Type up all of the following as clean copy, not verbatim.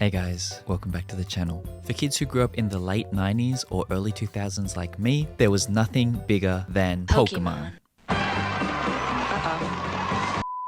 Hey guys, welcome back to the channel. For kids who grew up in the late 90s or early 2000s like me, there was nothing bigger than Pokemon.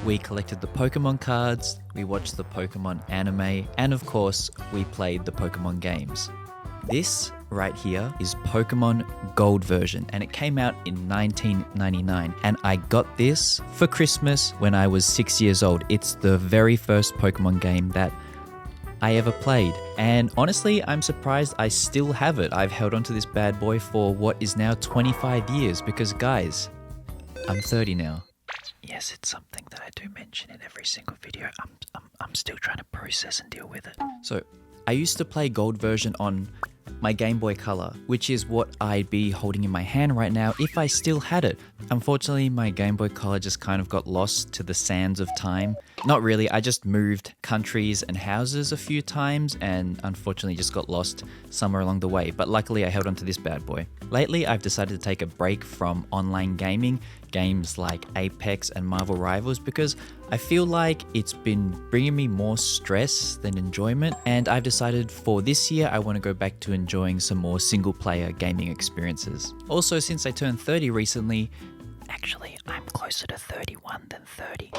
We collected the Pokemon cards, we watched the Pokemon anime, and of course, we played the Pokemon games. This right here is Pokemon Gold version, and it came out in 1999, and I got this for Christmas when I was 6 years old. It's the very first Pokemon game that I ever played, and honestly, I'm surprised I still have it. I've held onto this bad boy for what is now 25 years because guys, I'm 30 now. Yes, it's something that I do mention in every single video. I'm still trying to process and deal with it. So, I used to play Gold version on my Game Boy Color, which is what I'd be holding in my hand right now if I still had it. Unfortunately, my Game Boy Color just kind of got lost to the sands of time. Not really, I just moved countries and houses a few times and unfortunately just got lost somewhere along the way, but luckily I held onto this bad boy. Lately, I've decided to take a break from online gaming, games like Apex and Marvel Rivals, because I feel like it's been bringing me more stress than enjoyment, and I've decided for this year I want to go back to enjoying some more single player gaming experiences. Also, since I turned 30 recently, actually I'm closer to 31 than 30.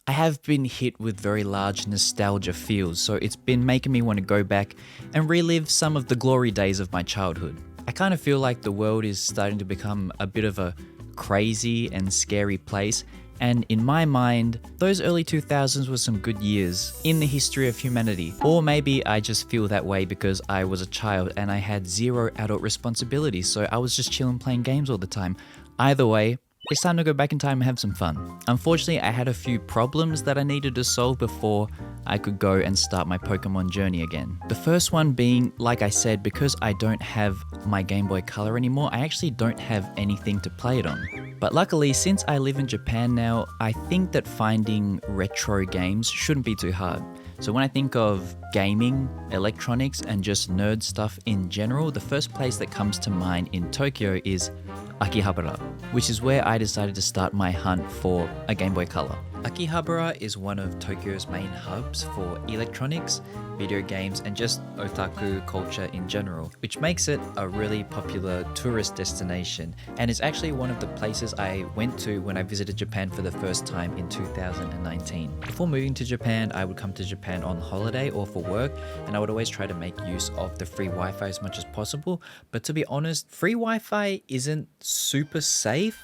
I have been hit with very large nostalgia feels, so it's been making me want to go back and relive some of the glory days of my childhood. I kind of feel like the world is starting to become a bit of a crazy and scary place, and in my mind, those early 2000s were some good years in the history of humanity. Or maybe I just feel that way because I was a child and I had zero adult responsibilities, so I was just chilling playing games all the time. Either way, it's time to go back in time and have some fun. Unfortunately, I had a few problems that I needed to solve before I could go and start my Pokemon journey again. The first one being, like I said, because I don't have my Game Boy Color anymore, I actually don't have anything to play it on. But luckily, since I live in Japan now, I think that finding retro games shouldn't be too hard. So when I think of gaming, electronics, and just nerd stuff in general, the first place that comes to mind in Tokyo is Akihabara, which is where I decided to start my hunt for a Game Boy Color. Akihabara is one of Tokyo's main hubs for electronics, video games, and just otaku culture in general, which makes it a really popular tourist destination, and is actually one of the places I went to when I visited Japan for the first time in 2019. Before moving to Japan, I would come to Japan on holiday or for work, and I would always try to make use of the free Wi-Fi as much as possible, but to be honest, free Wi-Fi isn't super safe,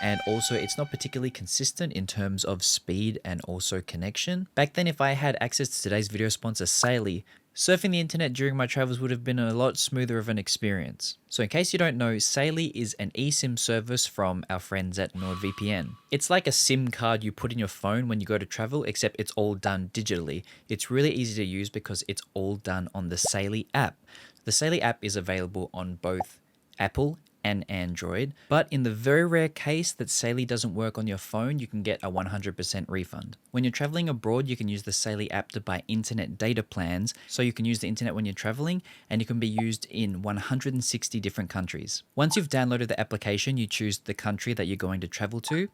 and also it's not particularly consistent in terms of speed and also connection. Back then, if I had access to today's video sponsor, Saily, surfing the internet during my travels would have been a lot smoother of an experience. So in case you don't know, Saily is an eSIM service from our friends at NordVPN. It's like a SIM card you put in your phone when you go to travel, except it's all done digitally. It's really easy to use because it's all done on the Saily app. The Saily app is available on both Apple and Android, but in the very rare case that Saily doesn't work on your phone, you can get a 100% refund. When you're traveling abroad, you can use the Saily app to buy internet data plans, so you can use the internet when you're traveling, and it can be used in 160 different countries. Once you've downloaded the application, you choose the country that you're going to travel to,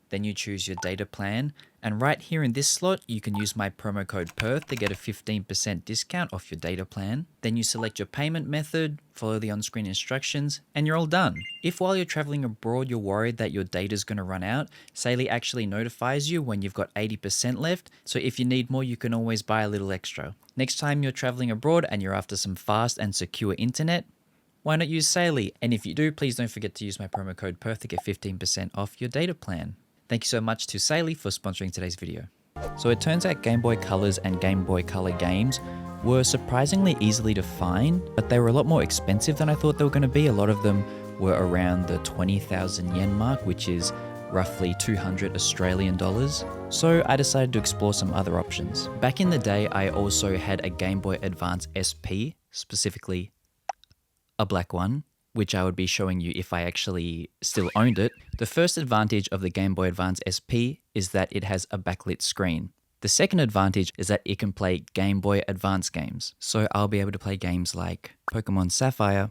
then you choose your data plan, and right here in this slot, you can use my promo code PERTH to get a 15% discount off your data plan. Then you select your payment method, follow the on-screen instructions, and you're all done. If while you're traveling abroad, you're worried that your data is going to run out, Saily actually notifies you when you've got 80% left, so if you need more, you can always buy a little extra. Next time you're traveling abroad and you're after some fast and secure internet, why not use Saily? And if you do, please don't forget to use my promo code PERTH to get 15% off your data plan. Thank you so much to Saily for sponsoring today's video. So it turns out Game Boy Colors and Game Boy Color games were surprisingly easily to find, but they were a lot more expensive than I thought they were going to be. A lot of them were around the 20,000 yen mark, which is roughly 200 Australian dollars. So I decided to explore some other options. Back in the day, I also had a Game Boy Advance SP, specifically a black one, which I would be showing you if I actually still owned it. The first advantage of the Game Boy Advance SP is that it has a backlit screen. The second advantage is that it can play Game Boy Advance games. So I'll be able to play games like Pokemon Sapphire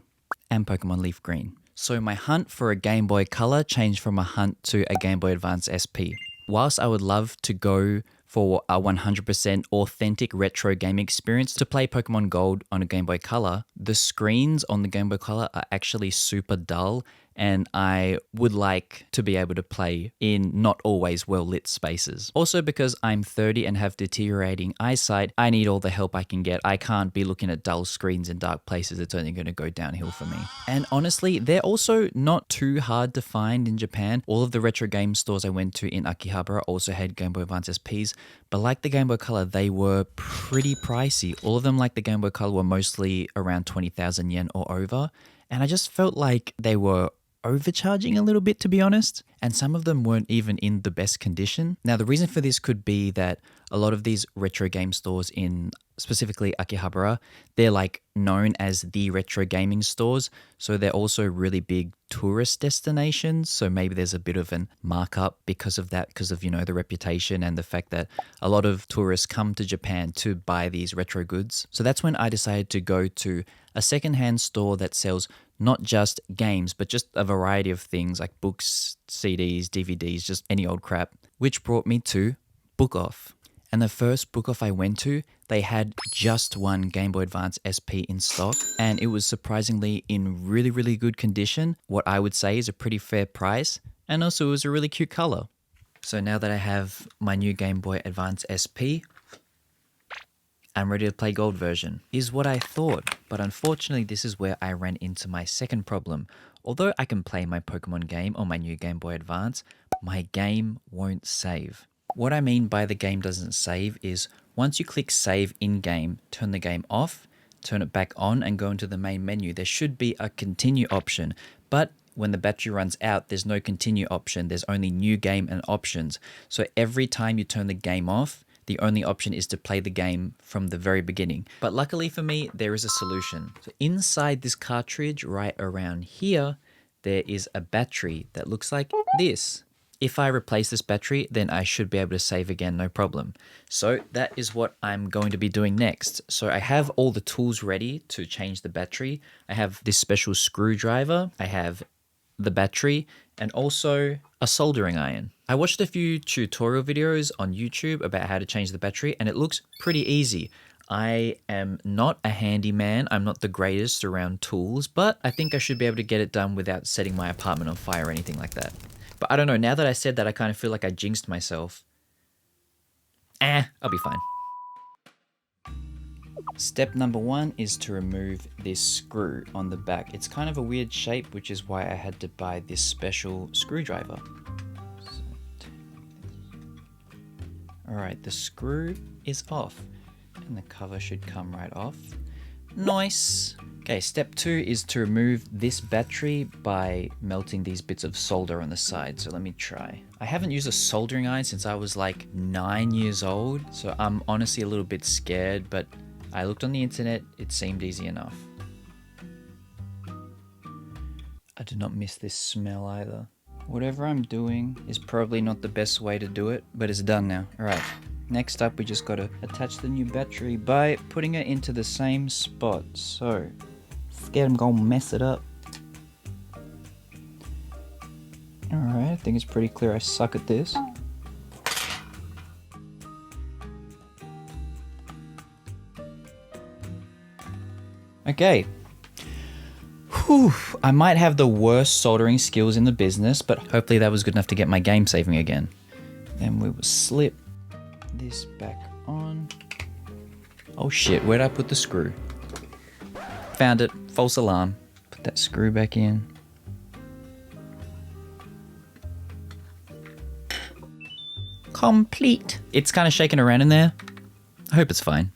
and Pokemon Leaf Green. So my hunt for a Game Boy Color changed from a hunt to a Game Boy Advance SP. Whilst I would love to go for a 100% authentic retro game experience to play Pokemon Gold on a Game Boy Color, the screens on the Game Boy Color are actually super dull, and I would like to be able to play in not always well lit spaces. Also, because I'm 30 and have deteriorating eyesight, I need all the help I can get. I can't be looking at dull screens in dark places. It's only going to go downhill for me. And honestly, they're also not too hard to find in Japan. All of the retro game stores I went to in Akihabara also had Game Boy Advance SPs, but like the Game Boy Color, they were pretty pricey. All of them, like the Game Boy Color, were mostly around 20,000 yen or over. And I just felt like they were overcharging a little bit, to be honest, and some of them weren't even in the best condition. Now, the reason for this could be that a lot of these retro game stores in specifically Akihabara, they're like known as the retro gaming stores, so they're also really big tourist destinations, so maybe there's a bit of an markup because of that, because of, you know, the reputation and the fact that a lot of tourists come to Japan to buy these retro goods. So that's when I decided to go to a secondhand store that sells not just games, but just a variety of things like books, CDs, DVDs, just any old crap, which brought me to Book Off. And the first Book Off I went to, they had just one Game Boy Advance SP in stock, and it was surprisingly in really, really good condition. What I would say is a pretty fair price, and also it was a really cute color. So now that I have my new Game Boy Advance SP, I'm ready to play Gold version, is what I thought. But unfortunately, this is where I ran into my second problem. Although I can play my Pokemon game on my new Game Boy Advance, my game won't save. What I mean by the game doesn't save is once you click save in-game, turn the game off, turn it back on and go into the main menu, there should be a continue option. But when the battery runs out, there's no continue option. There's only new game and options. So every time you turn the game off, the only option is to play the game from the very beginning. But luckily for me, there is a solution. So inside this cartridge, right around here, there is a battery that looks like this. If I replace this battery, then I should be able to save again, no problem. So that is what I'm going to be doing next. So I have all the tools ready to change the battery. I have this special screwdriver. I have the battery, and also a soldering iron. I watched a few tutorial videos on YouTube about how to change the battery, and it looks pretty easy. I am not a handyman, I'm not the greatest around tools, but I think I should be able to get it done without setting my apartment on fire or anything like that. But I don't know, now that I said that, I kind of feel like I jinxed myself. I'll be fine. Step number 1 is to remove this screw on the back. It's kind of a weird shape, which is why I had to buy this special screwdriver. Alright, the screw is off, and the cover should come right off. Nice! Okay, step 2 is to remove this battery by melting these bits of solder on the side. So let me try. I haven't used a soldering iron since I was like 9 years old, so I'm honestly a little bit scared, but I looked on the internet, it seemed easy enough. I did not miss this smell either. Whatever I'm doing is probably not the best way to do it, but it's done now. Alright, next up we just gotta attach the new battery by putting it into the same spot. So, scared I'm gonna mess it up. Alright, I think it's pretty clear I suck at this. Okay. Whew, I might have the worst soldering skills in the business, but hopefully that was good enough to get my game saving again. Then we will slip this back on. Oh shit, where'd I put the screw? Found it, false alarm. Put that screw back in. Complete. It's kind of shaking around in there. I hope it's fine.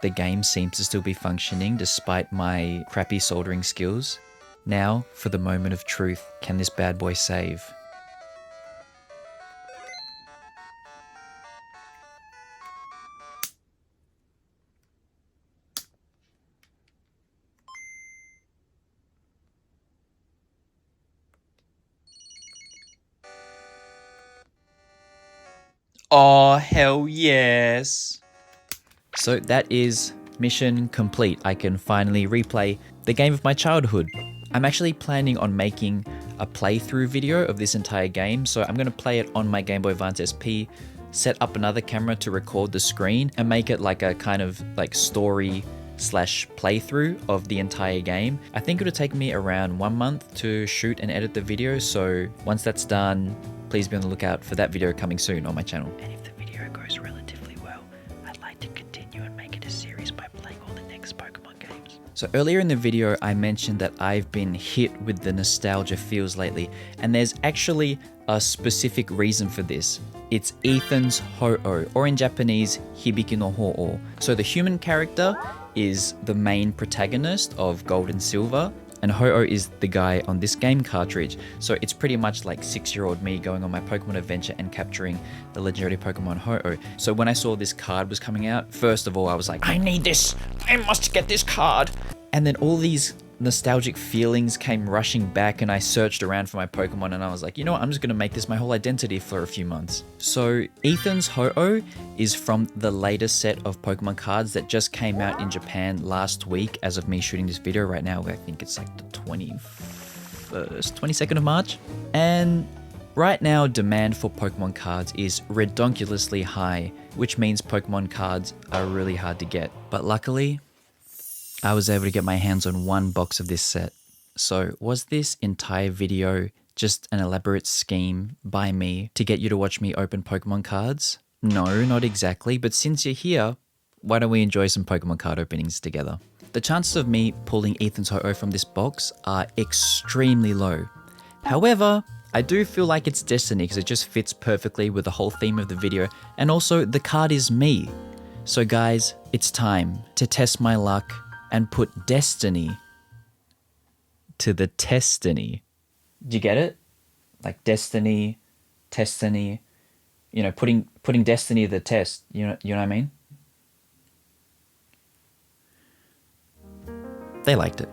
The game seems to still be functioning despite my crappy soldering skills. Now, for the moment of truth, can this bad boy save? Oh, hell yes! So that is mission complete. I can finally replay the game of my childhood. I'm actually planning on making a playthrough video of this entire game, so I'm going to play it on my Game Boy Advance SP set up another camera to record the screen and make it like a kind of like story slash playthrough of the entire game. I think it would take me around 1 month to shoot and edit the video. So once that's done, please be on the lookout for that video coming soon on my channel. And if the video goes relatively well, I'd like to continue and make it a series by playing all the next Pokemon games. So earlier in the video, I mentioned that I've been hit with the nostalgia feels lately, and there's actually a specific reason for this. It's Ethan's Ho-Oh, or in Japanese, Hibiki no Ho-Oh. So the human character is the main protagonist of Gold and Silver, and Ho-Oh is the guy on this game cartridge. So it's pretty much like 6-year-old me going on my Pokemon adventure and capturing the legendary Pokemon Ho-Oh. So when I saw this card was coming out, first of all, I was like, I need this! I must get this card! And then all these nostalgic feelings came rushing back, and I searched around for my Pokemon, and I was like, you know what, I'm just gonna make this my whole identity for a few months. So Ethan's Ho-Oh is from the latest set of Pokemon cards that just came out in Japan last week as of me shooting this video right now. I think it's like the 22nd of March. And right now, demand for Pokemon cards is redonkulously high, which means Pokemon cards are really hard to get. But luckily, I was able to get my hands on one box of this set. So was this entire video just an elaborate scheme by me to get you to watch me open Pokemon cards? No, not exactly, but since you're here, why don't we enjoy some Pokemon card openings together? The chances of me pulling Ethan's Ho-Oh from this box are extremely low. However, I do feel like it's destiny because it just fits perfectly with the whole theme of the video, and also the card is me. So guys, it's time to test my luck and put destiny to the testiny. Do you get it? Like destiny, testiny, you know, putting destiny to the test. You know what I mean? They liked it.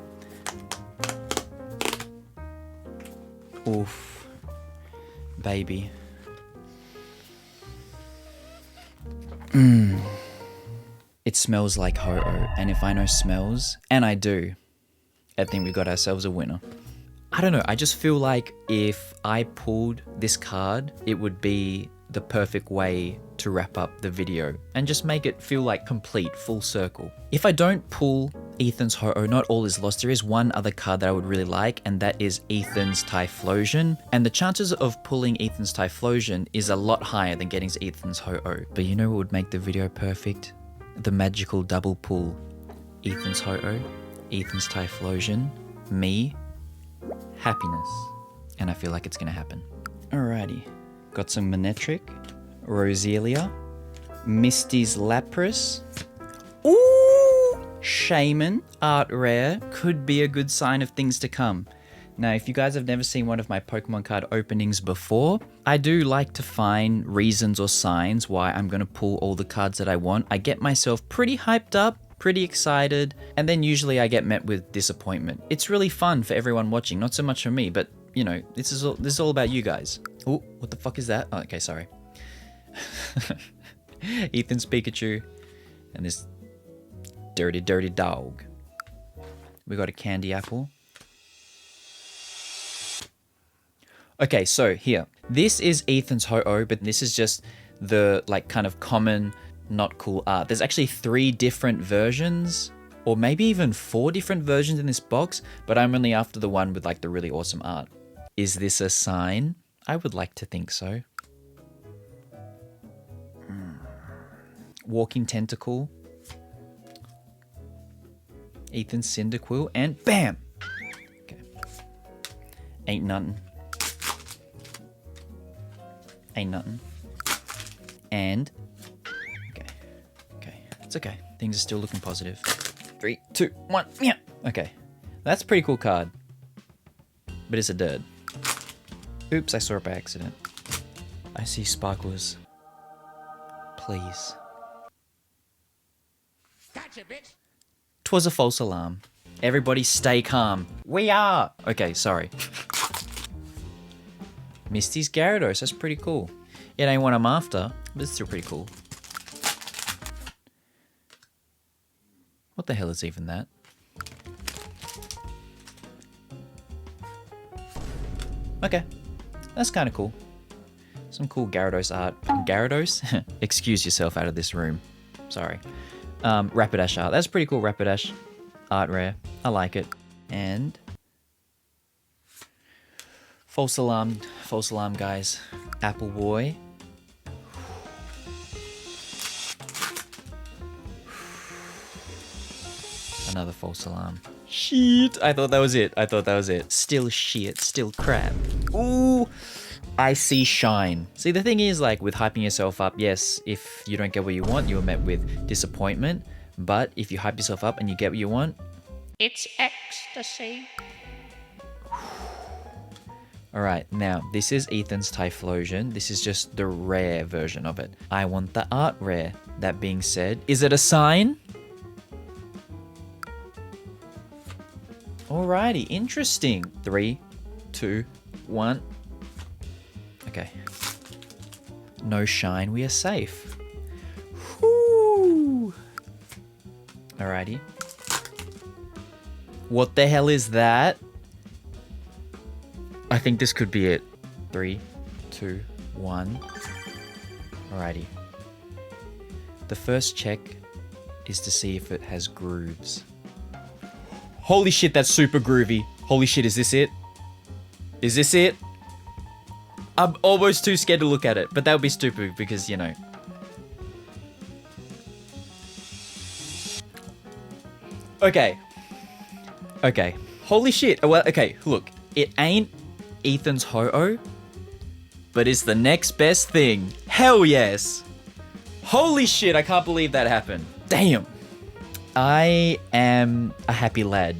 Oof, baby. It smells like Ho-Oh, and if I know smells, and I do, I think we got ourselves a winner. I don't know, I just feel like if I pulled this card, it would be the perfect way to wrap up the video and just make it feel like complete, full circle. If I don't pull Ethan's Ho-Oh, not all is lost. There is one other card that I would really like, and that is Ethan's Typhlosion. And the chances of pulling Ethan's Typhlosion is a lot higher than getting Ethan's Ho-Oh. But you know what would make the video perfect? The magical double pull. Ethan's Ho-Oh, Ethan's Typhlosion, me, happiness. And I feel like it's gonna happen. Alrighty, got some Manectric, Roselia, Misty's Lapras, ooh, Shaman, art rare, could be a good sign of things to come. Now, if you guys have never seen one of my Pokemon card openings before, I do like to find reasons or signs why I'm going to pull all the cards that I want. I get myself pretty hyped up, pretty excited, and then usually I get met with disappointment. It's really fun for everyone watching, not so much for me, but you know, this is all about you guys. Oh, what the fuck is that? Oh, okay, sorry. Ethan's Pikachu and this dirty, dirty dog. We got a candy apple. Okay, so here. This is Ethan's Ho-Oh, but this is just the like kind of common, not cool art. There's actually 3 different versions, or maybe even 4 different versions in this box, but I'm only after the one with like the really awesome art. Is this a sign? I would like to think so. Walking Tentacle. Ethan's Cyndaquil, and bam! Okay. Ain't nothing. Ain't nothing. And okay, it's okay. Things are still looking positive. 3, 2, 1, yeah. Okay, that's a pretty cool card, but it's a dud. Oops, I saw it by accident. I see sparklers. Please. Gotcha, bitch. 'Twas a false alarm. Everybody stay calm. We are. Okay, sorry. Misty's Gyarados, that's pretty cool. It ain't what I'm after, but it's still pretty cool. What the hell is even that? Okay, that's kind of cool. Some cool Gyarados art. Gyarados? Excuse yourself out of this room. Sorry. Rapidash art. That's pretty cool Rapidash art rare. I like it. And false alarm guys. Apple Boy. Another false alarm. Shit. I thought that was it. Still shit. Still crap. Ooh. I see shine. See, the thing is, like, with hyping yourself up, yes, if you don't get what you want, you're met with disappointment. But if you hype yourself up and you get what you want, it's ecstasy. Alright, now, this is Ethan's Typhlosion. This is just the rare version of it. I want the art rare. That being said, is it a sign? Alrighty, interesting. 3, 2, 1. Okay. No shine, we are safe. Whoo! Alrighty. What the hell is that? I think this could be it. 3, 2, 1. Alrighty. The first check is to see if it has grooves. Holy shit, that's super groovy. Holy shit, is this it? Is this it? I'm almost too scared to look at it, but that would be stupid because, you know. Okay. Okay. Holy shit. Well, okay, look. It ain't Ethan's Ho-Oh, but it's the next best thing. Hell yes. Holy shit, I can't believe that happened. Damn. I am a happy lad.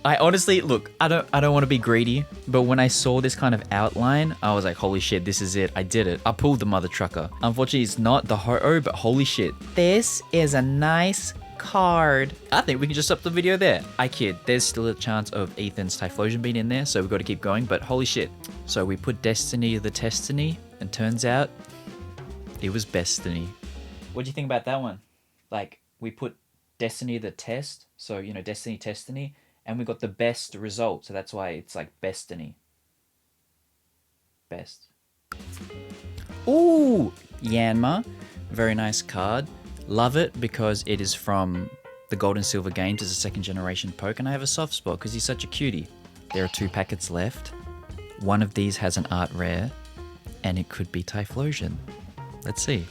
I honestly, look, I don't want to be greedy, but when I saw this kind of outline, I was like, holy shit, this is it. I did it. I pulled the mother trucker. Unfortunately, it's not the Ho-Oh, but holy shit. This is a nice card. I think we can just stop the video there. I kid. There's still a chance of Ethan's Typhlosion being in there, so we've got to keep going, but holy shit. So we put Destiny to the Testiny, and turns out it was Bestiny. What do you think about that one? Like, we put Destiny the test, so, you know, Destiny, Testiny, and we got the best result, so that's why it's like Bestiny. Best. Ooh! Yanma. Very nice card. Love it because it is from the Gold and Silver Games as a second generation poke, and I have a soft spot because he's such a cutie. There are 2 packets left. One of these has an art rare, and it could be Typhlosion. Let's see.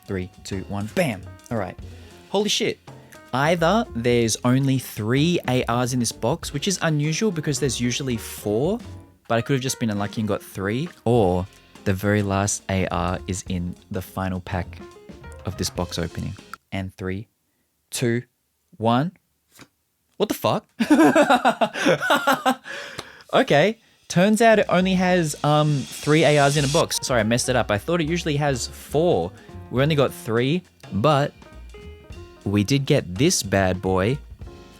3, 2, 1, bam! Alright. Holy shit. Either there's only 3 ARs in this box, which is unusual because there's usually 4, but I could have just been unlucky and got 3, or the very last AR is in the final pack of this box opening. And 3, 2, 1. What the fuck? Okay. Turns out it only has 3 ARs in a box. Sorry, I messed it up. I thought it usually has 4. We only got 3, but we did get this bad boy,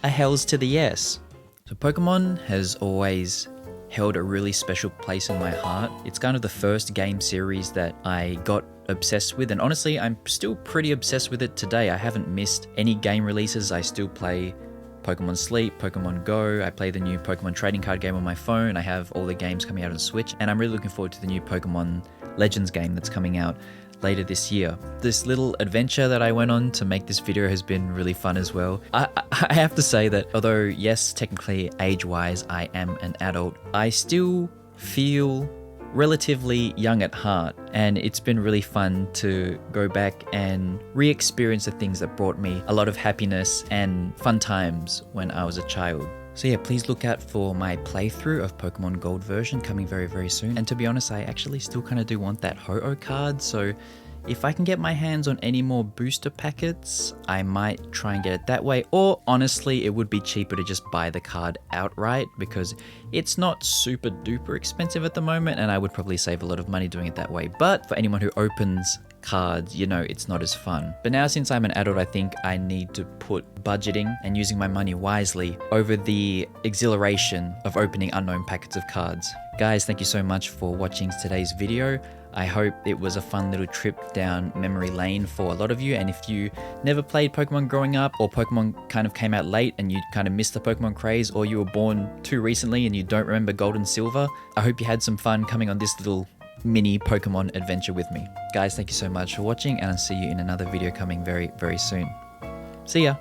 a hells to the yes. So Pokemon has always held a really special place in my heart. It's kind of the first game series that I got obsessed with, and honestly, I'm still pretty obsessed with it today. I haven't missed any game releases. I still play Pokemon Sleep, Pokemon Go. I play the new Pokemon trading card game on my phone. I have all the games coming out on Switch, and I'm really looking forward to the new Pokemon Legends game that's coming out later this year. This little adventure that I went on to make this video has been really fun as well. I have to say that although yes, technically age-wise I am an adult, I still feel relatively young at heart, and it's been really fun to go back and re-experience the things that brought me a lot of happiness and fun times when I was a child. So yeah, please look out for my playthrough of Pokemon Gold version coming very, very soon. And to be honest, I actually still kind of do want that Ho-Oh card, so if I can get my hands on any more booster packets, I might try and get it that way. Or honestly, it would be cheaper to just buy the card outright because it's not super duper expensive at the moment, and I would probably save a lot of money doing it that way. But for anyone who opens cards, you know, it's not as fun. But now since I'm an adult, I think I need to put budgeting and using my money wisely over the exhilaration of opening unknown packets of cards. Guys, thank you so much for watching today's video. I hope it was a fun little trip down memory lane for a lot of you, and if you never played Pokemon growing up, or Pokemon kind of came out late and you kind of missed the Pokemon craze, or you were born too recently and you don't remember Gold and Silver, I hope you had some fun coming on this little mini Pokemon adventure with me. Guys, thank you so much for watching, and I'll see you in another video coming very, very soon. See ya!